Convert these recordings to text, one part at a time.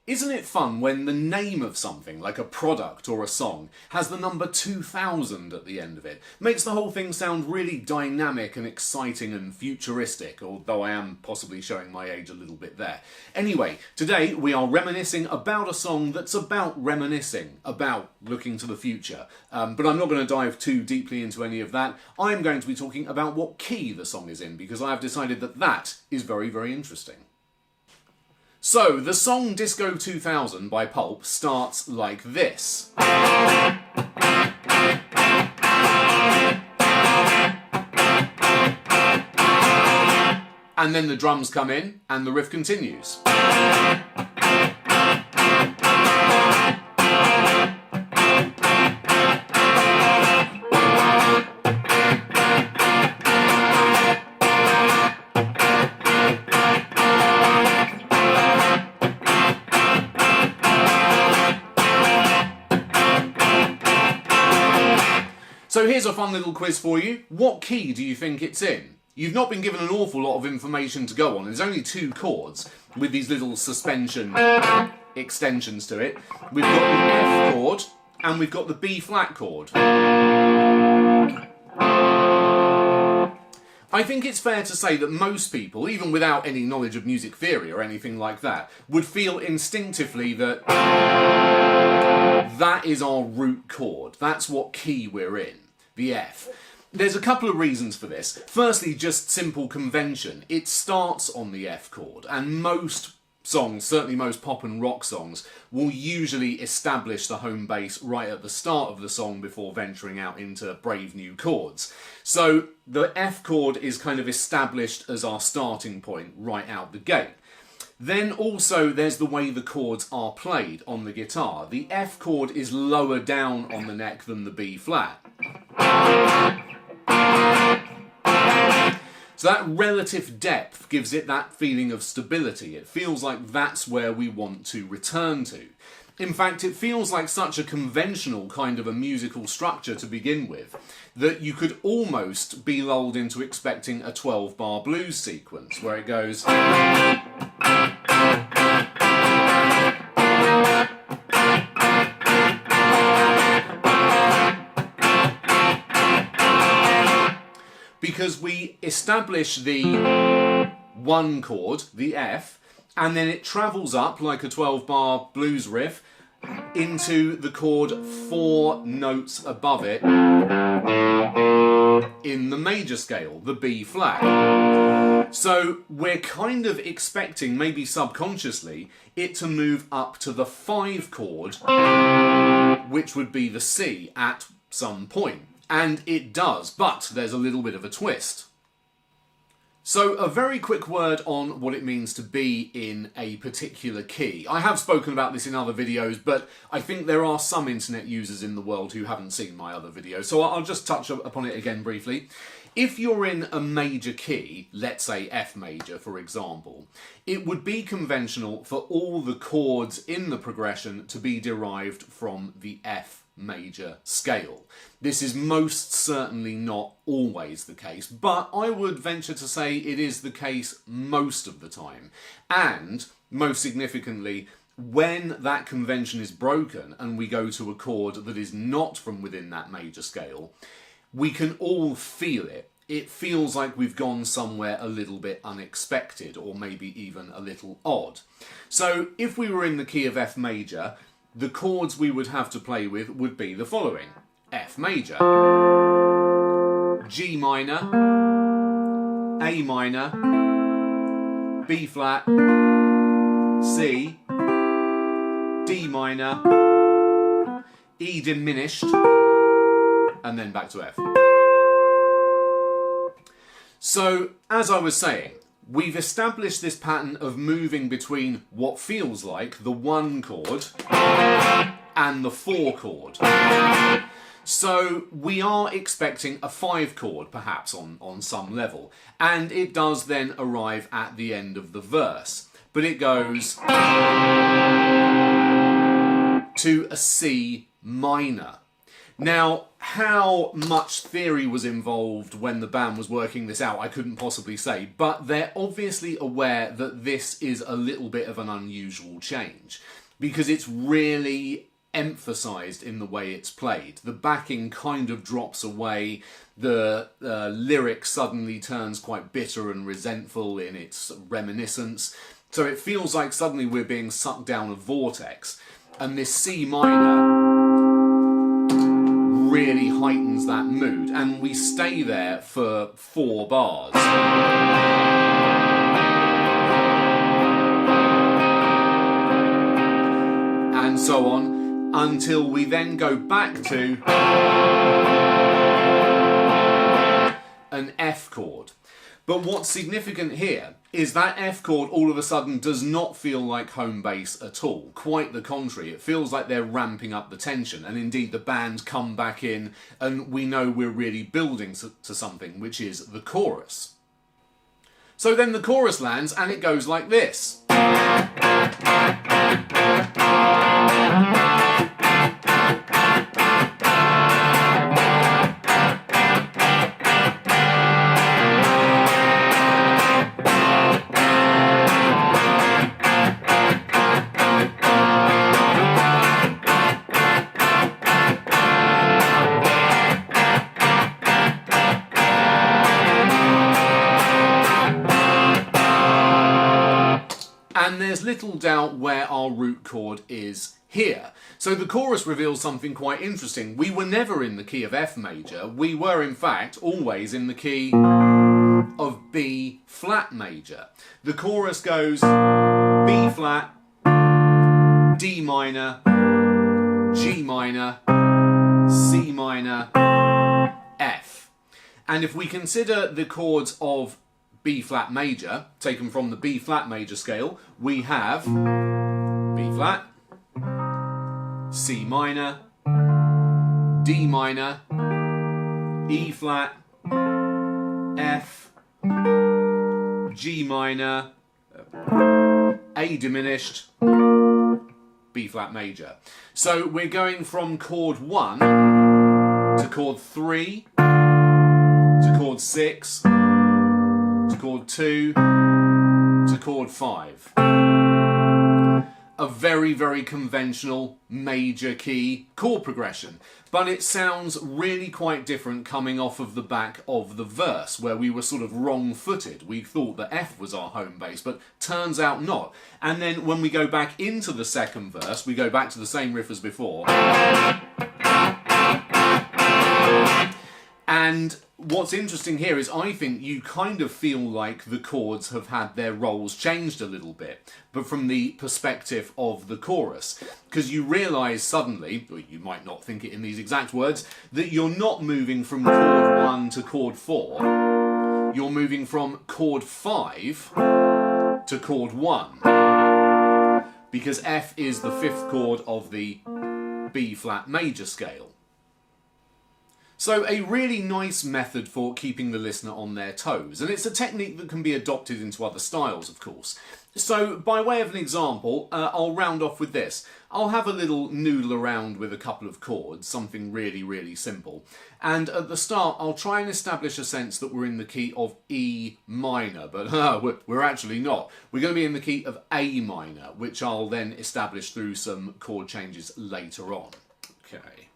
Isn't it fun when the name of something, like a product or a song, has the number 2000 at the end of it? Makes the whole thing sound really dynamic and exciting and futuristic, although I am possibly showing my age a little bit there. Anyway, today we are reminiscing about a song that's about reminiscing, about looking to the future. But I'm not going to dive too deeply into any of that. I'm going to be talking about what key the song is in, because I have decided that that is very, very interesting. So, the song Disco 2000 by Pulp starts like this. And then the drums come in and the riff continues. So here's a fun little quiz for you. What key do you think it's in? You've not been given an awful lot of information to go on. There's only 2 chords with these little suspension extensions to it. We've got the F chord and we've got the B flat chord. I think it's fair to say that most people, even without any knowledge of music theory or anything like that, would feel instinctively that that is our root chord. That's what key we're in, the F. There's a couple of reasons for this. Firstly, just simple convention. It starts on the F chord, and most songs, certainly most pop and rock songs, will usually establish the home base right at the start of the song before venturing out into brave new chords. So the F chord is kind of established as our starting point right out the gate. Then also there's the way the chords are played on the guitar. The F chord is lower down on the neck than the B flat. So that relative depth gives it that feeling of stability. It feels like that's where we want to return to. In fact, it feels like such a conventional kind of a musical structure to begin with that you could almost be lulled into expecting a 12-bar blues sequence where it goes... because we establish the 1 chord, the F, and then it travels up like a 12-bar blues riff into the chord 4 notes above it in the major scale, the B flat. So we're kind of expecting, maybe subconsciously, it to move up to the 5 chord, which would be the C at some point. And it does, but there's a little bit of a twist. So a very quick word on what it means to be in a particular key. I have spoken about this in other videos, but I think there are some internet users in the world who haven't seen my other videos, so I'll just touch upon it again briefly. If you're in a major key, let's say F major for example, it would be conventional for all the chords in the progression to be derived from the F major scale. This is most certainly not always the case, but I would venture to say it is the case most of the time. And, most significantly, when that convention is broken and we go to a chord that is not from within that major scale, we can all feel it. It feels like we've gone somewhere a little bit unexpected, or maybe even a little odd. So, if we were in the key of F major, the chords we would have to play with would be the following: F major, G minor, A minor, B flat, C, D minor, E diminished, and then back to F. So, as I was saying, we've established this pattern of moving between what feels like the 1 chord and the 4 chord. So we are expecting a 5 chord perhaps on some level, and it does then arrive at the end of the verse, but it goes to a C minor. Now, how much theory was involved when the band was working this out, I couldn't possibly say, but they're obviously aware that this is a little bit of an unusual change, because it's really emphasised in the way it's played. The backing kind of drops away, the lyric suddenly turns quite bitter and resentful in its reminiscence, so it feels like suddenly we're being sucked down a vortex, and this C minor really heightens that mood, and we stay there for 4 bars. And so on, until we then go back to an F chord. But what's significant here is that F chord all of a sudden does not feel like home bass at all. Quite the contrary, it feels like they're ramping up the tension, and indeed the band come back in and we know we're really building to something, which is the chorus. So then the chorus lands and it goes like this. And there's little doubt where our root chord is here. So the chorus reveals something quite interesting. We were never in the key of F major. We were, in fact, always in the key of B flat major. The chorus goes B flat, D minor, G minor, C minor, F. And if we consider the chords of B flat major, taken from the B flat major scale, we have B flat, C minor, D minor, E flat, F, G minor, A diminished, B flat major. So we're going from chord 1 to chord 3 to chord 6 to chord 2 to chord 5. A very, very conventional major key chord progression, but it sounds really quite different coming off of the back of the verse, where we were sort of wrong-footed. We thought that F was our home bass, but turns out not. And then when we go back into the second verse, we go back to the same riff as before. And what's interesting here is I think you kind of feel like the chords have had their roles changed a little bit, but from the perspective of the chorus. Because you realise suddenly, or you might not think it in these exact words, that you're not moving from chord 1 to chord 4. You're moving from chord 5 to chord 1. Because F is the 5th chord of the B flat major scale. So a really nice method for keeping the listener on their toes, and it's a technique that can be adopted into other styles, of course. So by way of an example, I'll round off with this. I'll have a little noodle around with a couple of chords, something really, really simple. And at the start, I'll try and establish a sense that we're in the key of E minor, but we're actually not. We're going to be in the key of A minor, which I'll then establish through some chord changes later on. Okay.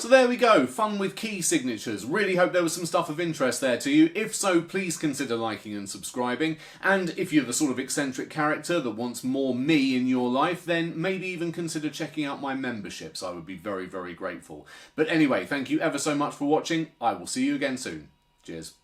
So there we go, fun with key signatures. Really hope there was some stuff of interest there to you. If so, please consider liking and subscribing. And if you're the sort of eccentric character that wants more me in your life, then maybe even consider checking out my memberships. I would be very, very grateful. But anyway, thank you ever so much for watching. I will see you again soon. Cheers.